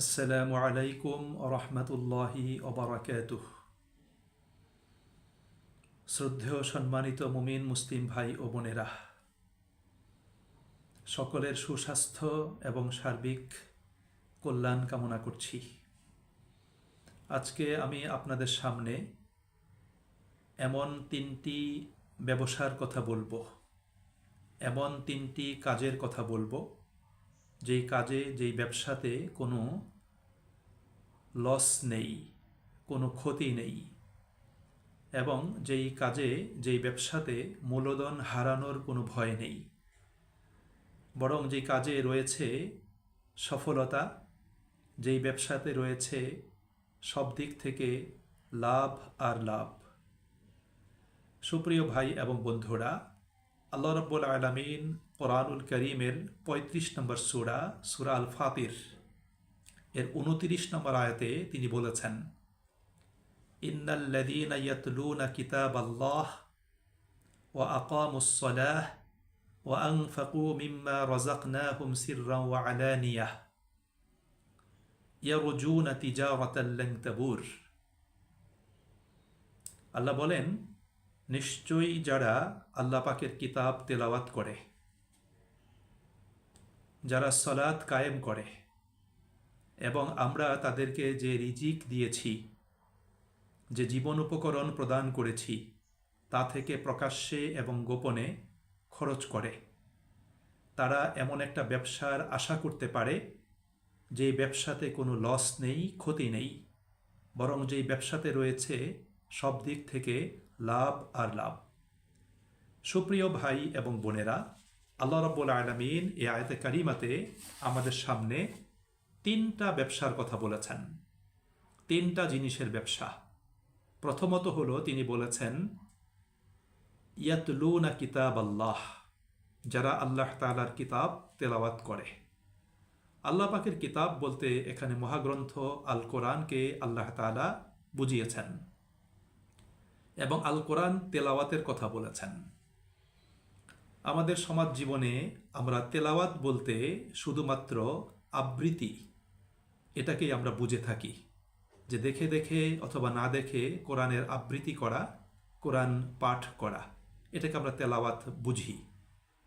আসসালামু আলাইকুম রহমতুল্লাহি ওবারাকাতুহ। শ্রদ্ধেয় সম্মানিত মুমিন মুসলিম ভাই ও বোনেরা, সকলের সুস্বাস্থ্য এবং সার্বিক কল্যাণ কামনা করছি। আজকে আমি আপনাদের সামনে এমন তিনটি ব্যবসার কথা বলবো, এমন তিনটি কাজের কথা বলবো যেই কাজে, যেই ব্যবসাতে কোনো লস নেই, কোনো ক্ষতি নেই, এবং যেই কাজে, যেই ব্যবসাতে মূলধন হারানোর কোনো ভয় নেই, বরং যেই কাজে রয়েছে সফলতা, যেই ব্যবসাতে রয়েছে সব দিক থেকে লাভ আর লাভ। সুপ্রিয় ভাই এবং বন্ধুরা, আল্লাহ রাব্বুল আলামিন কোরআনুল কারীমের ৩৫ নম্বর সূরা, সূরা আল ফাতির এর ২৯ নম্বর আয়াতে তিনি বলেছেন, ইন্নাল্লাযীনা ইয়াতলুনা কিতাবাল্লাহ ওয়া আকামুস-সালাহ ওয়া আনফাকু মিম্মা রাযাকনাহুম সিররান ওয়া আলানিয়াহ ইয়ারজুনা তিজারাতান লান তাবুর। আল্লাহ বলেন, নিশ্চয়ই যারা আল্লাহ পাকের কিতাব তেলাওয়াত করে, যারা সালাত কায়েম করে, এবং আমরা তাদেরকে যে রিজিক দিয়েছি, যে জীবন উপকরণ প্রদান করেছি, তা থেকে প্রকাশ্যে এবং গোপনে খরচ করে, তারা এমন একটা ব্যবসার আশা করতে পারে যেই ব্যবসাতে কোনো লস নেই, ক্ষতি নেই, বরং যেই ব্যবসাতে রয়েছে সব দিক থেকে লাভ আর লাভ। সুপ্রিয় ভাই এবং বোনেরা, আল্লাহ রাব্বুল আলামিন এই আয়াতে কারিমাতে আমাদের সামনে তিনটা ব্যবসার কথা বলেছেন, তিনটা জিনিসের ব্যবসা। প্রথমত হলো, তিনি বলেছেন ইয়াতলুনা কিতাবাল্লাহ, যারা আল্লাহ তাআলার কিতাব তেলাওয়াত করে। আল্লাহ পাকের কিতাব বলতে এখানে মহাগ্রন্থ আল কোরআনকে আল্লাহ তাআলা বুঝিয়েছেন, এবং আল কোরআন তেলাওয়াতের কথা বলেছেন। আমাদের সমাজ জীবনে আমরা তেলাওয়াত বলতে শুধুমাত্র আবৃত্তি, এটাকেই আমরা বুঝে থাকি, যে দেখে দেখে অথবা না দেখে কোরআনের আবৃত্তি করা, কোরআন পাঠ করা, এটাকে আমরা তেলাওয়াত বুঝি।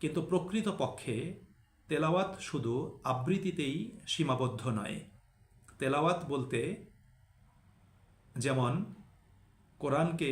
কিন্তু প্রকৃতপক্ষে তেলাওয়াত শুধু আবৃত্তিতেই সীমাবদ্ধ নয়। তেলাওয়াত বলতে যেমন কোরআনকে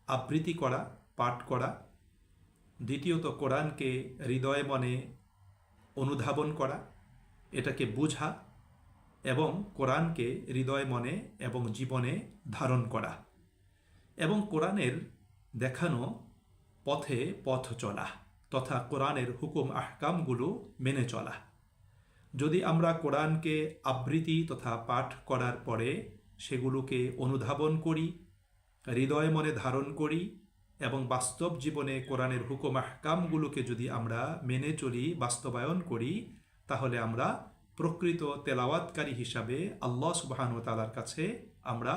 আবৃত্তি করা, পাঠ করা, দ্বিতীয়ত কোরআনকে হৃদয় মনে অনুধাবন করা, এটাকে বুঝা, এবং কোরআনকে হৃদয় মনে এবং জীবনে ধারণ করা, এবং কোরআনের দেখানো পথে পথ চলা, তথা কোরআনের হুকুম আহকামগুলো মেনে চলা। যদি আমরা কোরআনকে আবৃত্তি তথা পাঠ করার পরে সেগুলোকে অনুধাবন করি, হৃদয় মনে ধারণ করি, এবং বাস্তব জীবনে কোরআনের হুকুম আহকামগুলোকে যদি আমরা মেনে চলি, বাস্তবায়ন করি, তাহলে আমরা প্রকৃত তেলাওয়াতকারী হিসাবে আল্লাহ সুবহানাহু ওয়া তাআলার কাছে আমরা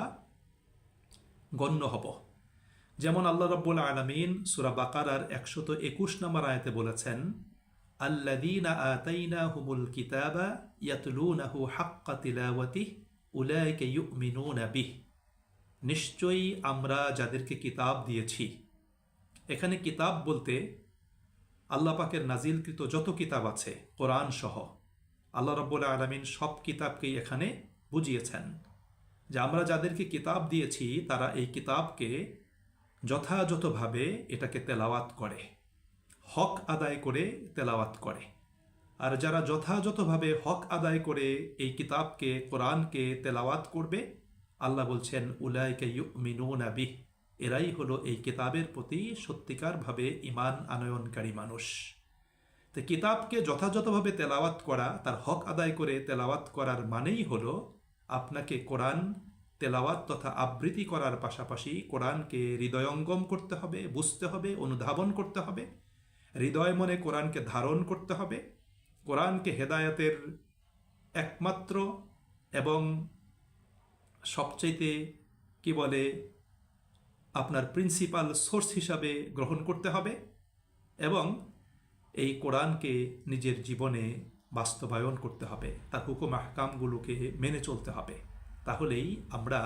গণ্য হব। যেমন আল্লাহ রাব্বুল আলামিন সূরা বাকারার ১২১ নম্বর আয়াতে বলেছেন, আল্লাযীনা আতাইনাহুমুল কিতাবা ইয়াতলুনাহু হাক্কা তিলাওয়াতিহি উলাইকা ইউমিনুনা বিহি। নিশ্চয়ই আমরা যাদেরকে কিতাব দিয়েছি, এখানে কিতাব বলতে আল্লাহ পাকের নাজিলকৃত যত কিতাব আছে কোরআন সহ, আল্লাহ রাব্বুল আলামিন সব কিতাবকেই এখানে বুঝিয়েছেন যে আমরা যাদেরকে কিতাব দিয়েছি তারা এই কিতাবকে যথাযথভাবে এটাকে তেলাওয়াত করে, হক আদায় করে তেলাওয়াত করে। আর যারা যথাযথভাবে হক আদায় করে এই কিতাবকে, কোরআনকে তেলাওয়াত করবে, আল্লাহ বলছেন উলাইকা ইউমিনুনা বিহি, এরাই হলো এই কিতাবের প্রতি সত্যিকারভাবে ঈমান আনয়নকারী মানুষ। তো কিতাবকে যথাযথভাবে তেলাওয়াত করা, তার হক আদায় করে তেলাওয়াত করার মানেই হলো আপনাকে কোরআন তেলাওয়াত তথা আবৃত্তি করার পাশাপাশি কোরআনকে হৃদয়ঙ্গম করতে হবে, বুঝতে হবে, অনুধাবন করতে হবে, হৃদয় মনে কোরআনকে ধারণ করতে হবে, কোরআনকে হেদায়েতের একমাত্র এবং সবচাইতে আপনার প্রিন্সিপাল সোর্স হিসাবে গ্রহণ করতে হবে, এবং এই কোরআনকে নিজের জীবনে বাস্তবায়ন করতে হবে, তার হুকুম আহকামগুলোকে মেনে চলতে হবে। তাহলেই আমরা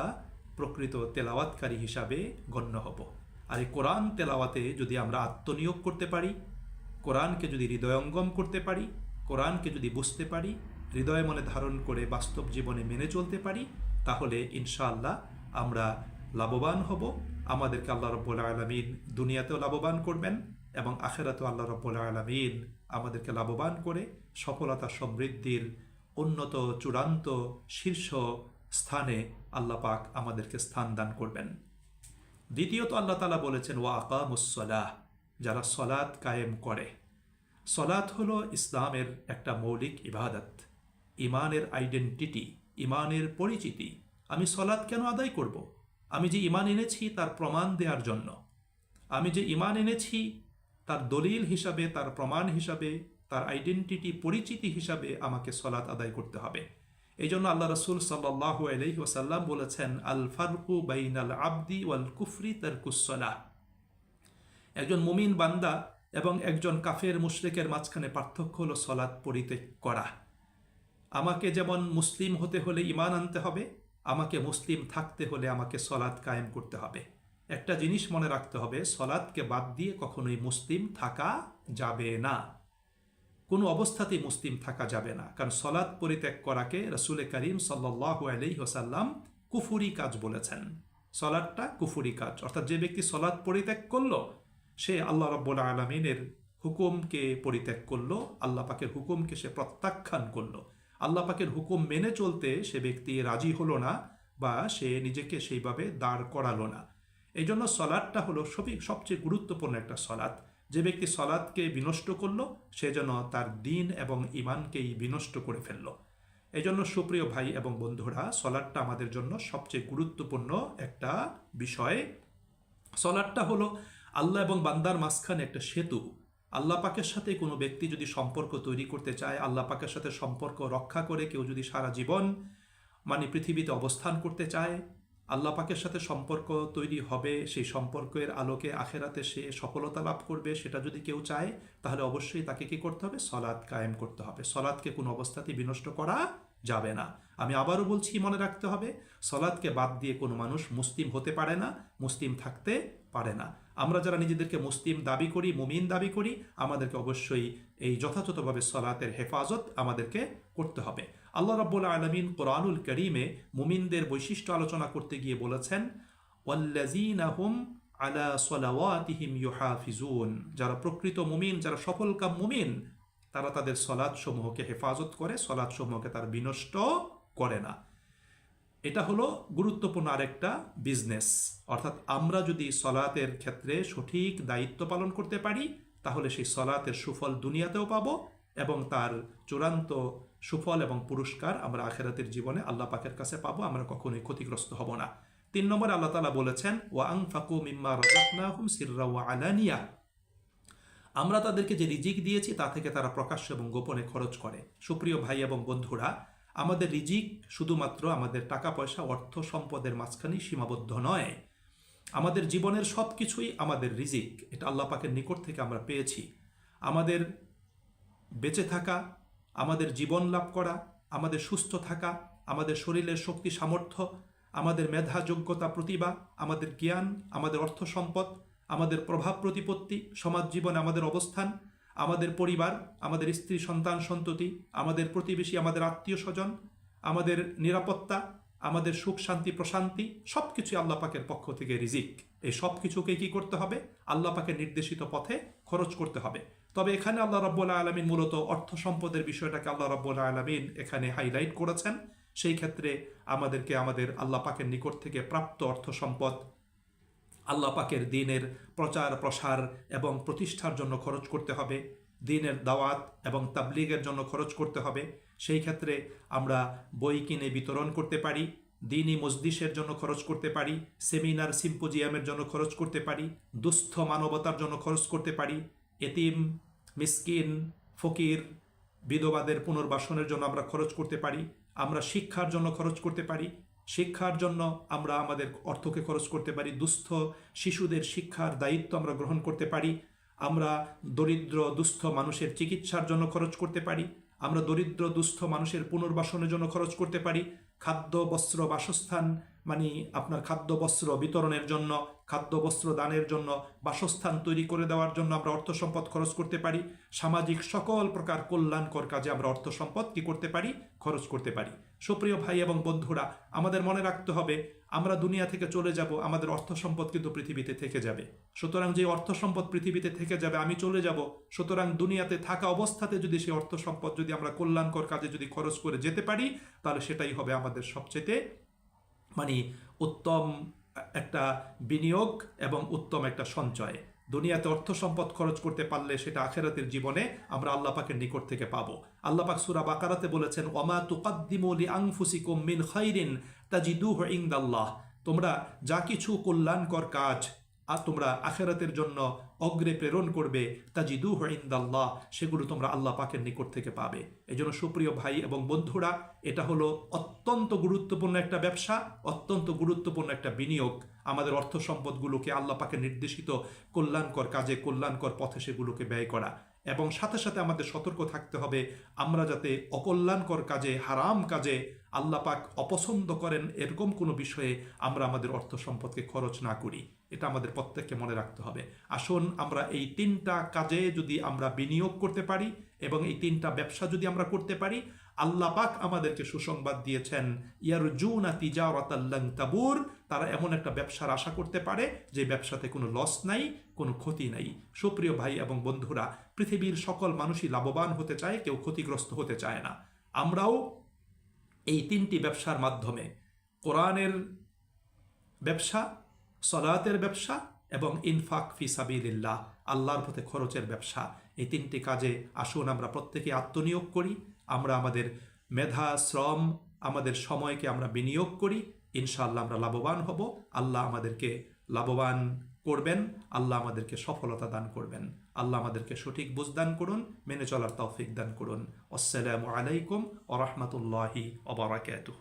প্রকৃত তেলাওয়াতকারী হিসাবে গণ্য হব। আর এই কোরআন তেলাওয়াতে যদি আমরা আত্মনিয়োগ করতে পারি, কোরআনকে যদি হৃদয়ঙ্গম করতে পারি, কোরআনকে যদি বুঝতে পারি, হৃদয় মনে ধারণ করে বাস্তব জীবনে মেনে চলতে পারি, তাহলে ইনশাআল্লাহ আমরা লাভবান হব। আমাদেরকে আল্লাহ রাব্বুল আলামিন দুনিয়াতেও লাভবান করবেন এবং আখিরাতেও আল্লাহ রাব্বুল আলামিন আমাদেরকে লাভবান করে সফলতা সমৃদ্ধির উন্নত চূড়ান্ত শীর্ষ স্থানে আল্লাহ পাক আমাদেরকে স্থান দান করবেন। দ্বিতীয়ত আল্লাহ তাআলা বলেছেন ওয়া আকামুস-সালাহ, যারা সলাত কায়েম করে। সলাত হলো ইসলামের একটা মৌলিক ইবাদত, ইমানের আইডেন্টিটি, ইমানের পরিচিতি। আমি সলাত কেন আদায় করব? আমি যে ইমান এনেছি তার প্রমাণ দেওয়ার জন্য। আমি যে ইমান এনেছি তার দলিল হিসাবে, তার প্রমাণ হিসাবে, তার আইডেন্টিটি পরিচিতি হিসাবে আমাকে সলাত আদায় করতে হবে। এই জন্য আল্লাহ রাসূল সাল্লাল্লাহু আলাইহি ওয়াসাল্লাম বলেছেন আল ফারকু বাইনাল আবদি ওয়াল কুফরি তারকুস সালাহ। একজন মুমিন বান্দা এবং একজন কাফের মুশরিকের মাঝখানে পার্থক্য হলো সলাত পরিত্যাগ করা। আমাকে যেমন মুসলিম হতে হলে ইমান আনতে হবে, আমাকে মুসলিম থাকতে হলে আমাকে সলাত কায়েম করতে হবে। একটা জিনিস মনে রাখতে হবে, সলাতকে বাদ দিয়ে কখনোই মুসলিম থাকা যাবে না, কোনো অবস্থাতেই মুসলিম থাকা যাবে না। কারণ সলাত পরিত্যাগ করাকে রাসূল করিম সাল্লাল্লাহু আলাইহি ওয়াসাল্লাম কুফরি কাজ বলেছেন। সলাতটা কুফরি কাজ, অর্থাৎ যে ব্যক্তি সলাত পরিত্যাগ করলো সে আল্লাহ রাব্বুল আলামিনের হুকুমকে পরিত্যাগ করলো, আল্লাহ পাকের হুকুমকে সে প্রত্যাখ্যান করলো। আল্লাহ পাকের হুকুম মেনে চলতে সে ব্যক্তি রাজি হলো না বা সে নিজেকে সেইভাবে দাঁড় করালো না। এই জন্য সলাতটা হলো সবচেয়ে গুরুত্বপূর্ণ একটা সলাত। যে ব্যক্তি সলাতকে বিনষ্ট করলো সে যেন তার দ্বীন এবং ঈমানকেই বিনষ্ট করে ফেললো। এই জন্য সুপ্রিয় ভাই এবং বন্ধুরা, সলাতটা আমাদের জন্য সবচেয়ে গুরুত্বপূর্ণ একটা বিষয়। সলাতটা হলো আল্লাহ এবং বান্দার মাঝখানে একটা সেতু। আল্লাহ পাকের সাথে কোনো ব্যক্তি যদি সম্পর্ক তৈরি করতে চায়, আল্লাহ পাকের সাথে সম্পর্ক রক্ষা করে কেউ যদি সারা জীবন পৃথিবীতে অবস্থান করতে চায়, আল্লাহ পাকের সাথে সম্পর্ক তৈরি হবে, সেই সম্পর্কের আলোকে আখেরাতে সে সফলতা লাভ করবে, সেটা যদি কেউ চায় তাহলে অবশ্যই তাকে কি করতে হবে? সলাত কায়েম করতে হবে। সলাতকে কোনো অবস্থাতেই বিনষ্ট করা যাবে না। আমি আবারও বলছি, মনে রাখতে হবে, সলাতকে বাদ দিয়ে কোনো মানুষ মুসলিম হতে পারে না, মুসলিম থাকতে পারে না। আমরা যারা নিজেদেরকে মুসলিম দাবি করি, মুমিন দাবি করি, আমাদেরকে অবশ্যই এই যথাযথভাবে সলাতের হেফাজত আমাদেরকে করতে হবে। আল্লাহ রাব্বুল আলামিন কোরআনুল কারীমে মুমিনদের বৈশিষ্ট্য আলোচনা করতে গিয়ে বলেছেন ওয়াল্লাযীনা হুম আলা সলাওয়াতিহিম ইউহাফিজুন, যারা প্রকৃত মুমিন, যারা সফলকাম মুমিন, তারা তাদের সলাৎ সমূহকে হেফাজত করে, সলাৎ সমূহকে তার বিনষ্ট করে না। এটা হলো গুরুত্বপূর্ণ আরেকটা বিজনেস। অর্থাৎ আমরা যদি সলাতের ক্ষেত্রে সঠিক দায়িত্ব পালন করতে পারি তাহলে সেই সলাতের সুফল দুনিয়াতেও পাবো এবং তার চূড়ান্ত সুফল এবং পুরস্কার আমরা আখিরাতের জীবনে আল্লাহ পাকের কাছে পাবো। আমরা কখনোই ক্ষতিগ্রস্ত হব না। 3 নম্বরে আল্লাহ তাআলা বলেছেন ওয়া আনফাকু মিম্মা রাযাকনাহুম সিররা ওয়া আলানিয়া, আমরা তাদেরকে যে রিজিক দিয়েছি তা থেকে তারা প্রকাশ্য এবং গোপনে খরচ করে। সুপ্রিয় ভাই এবং বন্ধুরা, আমাদের রিজিক শুধুমাত্র আমাদের টাকা পয়সা অর্থ সম্পদের মাঝখানেই সীমাবদ্ধ নয়। আমাদের জীবনের সব কিছুই আমাদের রিজিক, এটা আল্লাহ পাকের নিকট থেকে আমরা পেয়েছি। আমাদের বেঁচে থাকা, আমাদের জীবন লাভ করা, আমাদের সুস্থ থাকা, আমাদের শরীরের শক্তি সামর্থ্য, আমাদের মেধা যোগ্যতা প্রতিভা, আমাদের জ্ঞান, আমাদের অর্থ সম্পদ, আমাদের প্রভাব প্রতিপত্তি, সমাজ জীবনে আমাদের অবস্থান, আমাদের পরিবার, আমাদের স্ত্রী সন্তান সন্ততি, আমাদের প্রতিবেশী, আমাদের আত্মীয় স্বজন, আমাদের নিরাপত্তা, আমাদের সুখ শান্তি প্রশান্তি, সব কিছুই আল্লাহ পাকের পক্ষ থেকে রিজিক। এই সব কিছুকে কি করতে হবে? আল্লাহ পাকের নির্দেশিত পথে খরচ করতে হবে। তবে এখানে আল্লাহ রাব্বুল আলামিন মূলত অর্থ সম্পদের বিষয়টাকে আল্লাহ রাব্বুল আলামিন এখানে হাইলাইট করেছেন। সেই ক্ষেত্রে আমাদেরকে আমাদের আল্লাহ পাকের নিকট থেকে প্রাপ্ত অর্থ সম্পদ আল্লাহ পাকের দ্বীনের প্রচার প্রসার এবং প্রতিষ্ঠার জন্য খরচ করতে হবে, দ্বীনের দাওয়াত এবং তাবলীগের জন্য খরচ করতে হবে। সেই ক্ষেত্রে আমরা বই কিনে বিতরণ করতে পারি, দ্বীনি মজলিসের জন্য খরচ করতে পারি, সেমিনার সিম্পোজিয়ামের জন্য খরচ করতে পারি, দুস্থ মানবতার জন্য খরচ করতে পারি, এতিম মিসকিন ফকির বিধবাদের পুনর্বাসনের জন্য আমরা খরচ করতে পারি, আমরা শিক্ষার জন্য খরচ করতে পারি, শিক্ষার জন্য আমরা আমাদের অর্থকে খরচ করতে পারি, দুস্থ শিশুদের শিক্ষার দায়িত্ব আমরা গ্রহণ করতে পারি, আমরা দরিদ্র দুস্থ মানুষের চিকিৎসার জন্য খরচ করতে পারি, আমরা দরিদ্র দুস্থ মানুষের পুনর্বাসনের জন্য খরচ করতে পারি, খাদ্য বস্ত্র বাসস্থান মানে আপনার খাদ্য বস্ত্র বিতরণের জন্য, খাদ্য বস্ত্র দানের জন্য, বাসস্থান তৈরি করে দেওয়ার জন্য আমরা অর্থ সম্পদ খরচ করতে পারি, সামাজিক সকল প্রকার কল্যাণকর কাজে আমরা অর্থ সম্পদ কি করতে পারি, খরচ করতে পারি। সুপ্রিয় ভাই এবং বন্ধুরা, আমাদের মনে রাখতে হবে আমরা দুনিয়া থেকে চলে যাব, আমাদের অর্থ সম্পদ কিন্তু পৃথিবীতে থেকে যাবে। সুতরাং যে অর্থ সম্পদ পৃথিবীতে থেকে যাবে, আমি চলে যাব, সুতরাং দুনিয়াতে থাকা অবস্থাতে যদি সেই অর্থ সম্পদ যদি আমরা কল্যাণকর কাজে যদি খরচ করে যেতে পারি, তাহলে সেটাই হবে আমাদের সবচেয়ে মানে উত্তম একটা বিনিয়োগ এবং উত্তম একটা সঞ্চয়। দুনিয়াতে অর্থ সম্পদ খরচ করতে পারলে সেটা আখিরাতের জীবনে আমরা আল্লাহ পাকের নিকট থেকে পাবো। আল্লাহ পাক সূরা বাকারাতে বলেছেন, ওয়ামা তুকাদ্দিমু লিআনফুসিকুম মিন খাইরিন তাজিদুহু ইনদাল্লাহ, তোমরা যা কিছু কল্যাণকর কাজ আর তোমরা আখিরাতের জন্য অগ্রে প্রেরণ করবে, তাজিদুহু ইনদাল্লাহ, সেগুলো তোমরা আল্লাহ পাকের নিকট থেকে পাবে। এই জন্য সুপ্রিয় ভাই এবং বন্ধুরা, এটা হলো অত্যন্ত গুরুত্বপূর্ণ একটা ব্যবসা, অত্যন্ত গুরুত্বপূর্ণ একটা বিনিয়োগ। আমাদের অর্থ সম্পদগুলোকে আল্লাহ পাকের নির্দেশিত কল্যাণকর কাজে, কল্যাণকর পথে সেগুলোকে ব্যয় করা, এবং সাথে সাথে আমাদের সতর্ক থাকতে হবে আমরা যাতে অকল্যাণকর কাজে, হারাম কাজে, আল্লাহ পাক অপছন্দ করেন এরকম কোনো বিষয়ে আমরা আমাদের অর্থ সম্পদকে খরচ না করি। এটা আমাদের প্রত্যেককে মনে রাখতে হবে। আসুন আমরা এই তিনটা কাজে যদি আমরা বিনিয়োগ করতে পারি এবং এই তিনটা ব্যবসা যদি আমরা করতে পারি, আল্লাহ পাক আমাদেরকে সুসংবাদ দিয়েছেন, ইয়ারজুনা তিজারাতাল লান তাবুর, তারা এমন একটা ব্যবসার আশা করতে পারে যে ব্যবসাতে কোনো লস নাই, কোনো ক্ষতি নাই। সুপ্রিয় ভাই এবং বন্ধুরা, পৃথিবীর সকল মানুষই লাভবান হতে চায়, কেউ ক্ষতিগ্রস্ত হতে চায় না। আমরাও এই তিনটি ব্যবসার মাধ্যমে, কোরআনের ব্যবসা, সলাতের ব্যবসা এবং ইনফাক ফি সাবিলিল্লাহ, আল্লাহর পথে খরচের ব্যবসা, এই তিনটি কাজে আসুন আমরা প্রত্যেকে আত্মনিয়োগ করি। আমরা আমাদের মেধা, শ্রম, আমাদের সময়কে আমরা বিনিয়োগ করি। ইনশাআল্লাহ আমরা লাভবান হব। আল্লাহ আমাদেরকে লাভবান করবেন, আল্লাহ আমাদেরকে সফলতা দান করবেন। আল্লাহ আমাদেরকে সঠিক বুঝ দান করুন, মেনে চলার তৌফিক দান করুন। আসসালামু আলাইকুম ওয়া রাহমাতুল্লাহি ওয়া বারাকাতুহু।